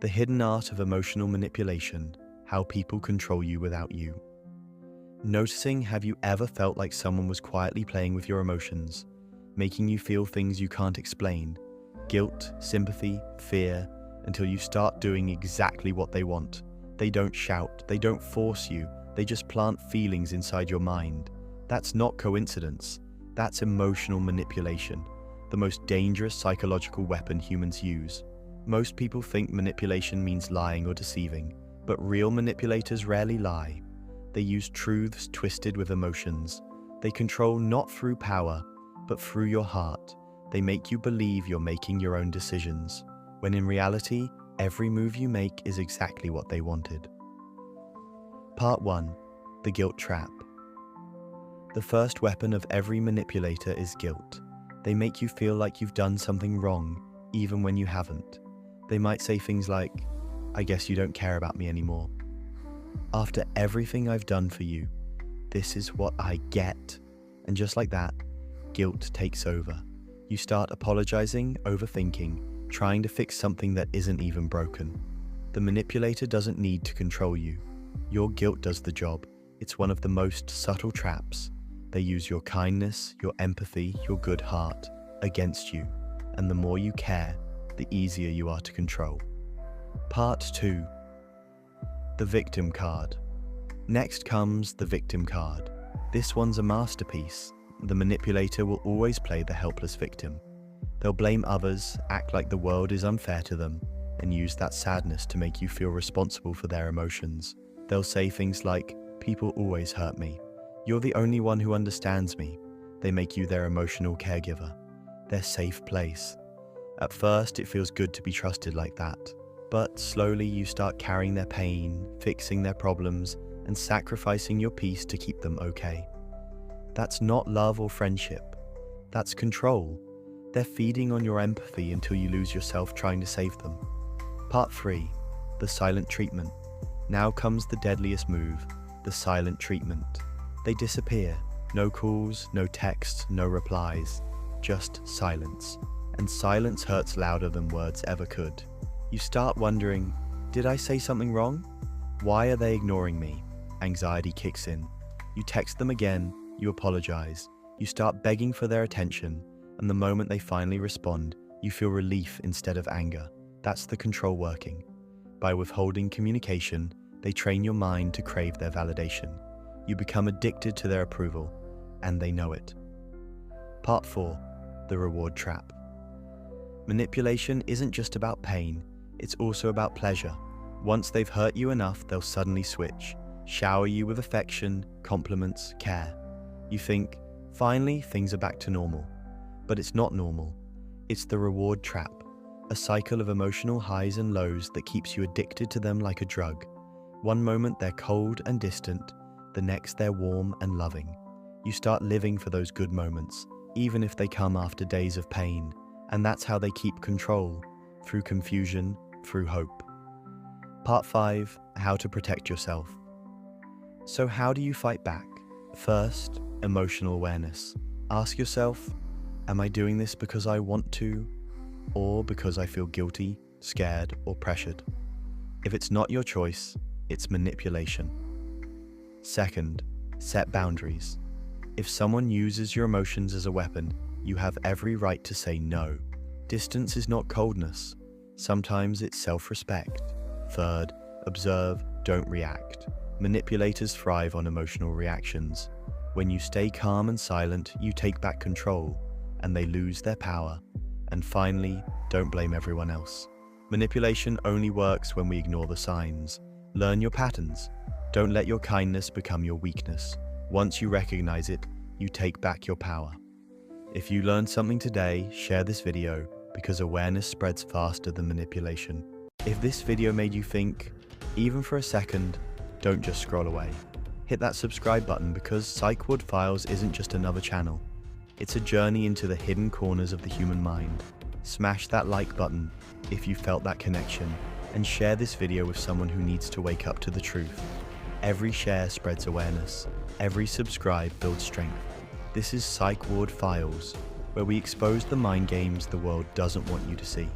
The hidden art of emotional manipulation, how people control you without you. Noticing, have you ever felt like someone was quietly playing with your emotions, making you feel things you can't explain, guilt, sympathy, fear, until you start doing exactly what they want. They don't shout, they don't force you, they just plant feelings inside your mind. That's not coincidence, that's emotional manipulation, the most dangerous psychological weapon humans use. Most people think manipulation means lying or deceiving, but real manipulators rarely lie. They use truths twisted with emotions. They control not through power, but through your heart. They make you believe you're making your own decisions, when in reality, every move you make is exactly what they wanted. Part 1. The guilt trap. The first weapon of every manipulator is guilt. They make you feel like you've done something wrong, even when you haven't. They might say things like, "I guess you don't care about me anymore. After everything I've done for you, this is what I get." And just like that, guilt takes over. You start apologizing, overthinking, trying to fix something that isn't even broken. The manipulator doesn't need to control you. Your guilt does the job. It's one of the most subtle traps. They use your kindness, your empathy, your good heart against you. And the more you care, the easier you are to control. Part 2. The victim card. Next comes the victim card. This one's a masterpiece. The manipulator will always play the helpless victim. They'll blame others, act like the world is unfair to them, and use that sadness to make you feel responsible for their emotions. They'll say things like, "People always hurt me. You're the only one who understands me." They make you their emotional caregiver, their safe place. At first, it feels good to be trusted like that, but slowly you start carrying their pain, fixing their problems, and sacrificing your peace to keep them okay. That's not love or friendship. That's control. They're feeding on your empathy until you lose yourself trying to save them. Part 3. The silent treatment. Now comes the deadliest move, the silent treatment. They disappear. No calls, no texts, no replies. Just silence. And silence hurts louder than words ever could. You start wondering, did I say something wrong? Why are they ignoring me? Anxiety kicks in. You text them again, you apologize. You start begging for their attention, and the moment they finally respond, you feel relief instead of anger. That's the control working. By withholding communication, they train your mind to crave their validation. You become addicted to their approval, and they know it. Part 4. The reward trap. Manipulation isn't just about pain, it's also about pleasure. Once they've hurt you enough, they'll suddenly switch, shower you with affection, compliments, care. You think, finally, things are back to normal. But it's not normal. It's the reward trap, a cycle of emotional highs and lows that keeps you addicted to them like a drug. One moment they're cold and distant, the next they're warm and loving. You start living for those good moments, even if they come after days of pain. And that's how they keep control, through confusion, through hope. Part 5. How to protect yourself. So how do you fight back? First, emotional awareness. Ask yourself, am I doing this because I want to, or because I feel guilty, scared, or pressured? If it's not your choice, it's manipulation. Second, set boundaries. If someone uses your emotions as a weapon, you have every right to say no. Distance is not coldness. Sometimes it's self-respect. Third, observe, don't react. Manipulators thrive on emotional reactions. When you stay calm and silent, you take back control, and they lose their power. And finally, don't blame everyone else. Manipulation only works when we ignore the signs. Learn your patterns. Don't let your kindness become your weakness. Once you recognize it, you take back your power. If you learned something today, share this video, because awareness spreads faster than manipulation. If this video made you think, even for a second, don't just scroll away. Hit that subscribe button, because Psych Ward Files isn't just another channel. It's a journey into the hidden corners of the human mind. Smash that like button if you felt that connection, and share this video with someone who needs to wake up to the truth. Every share spreads awareness. Every subscribe builds strength. This is Psych Ward Files, where we expose the mind games the world doesn't want you to see.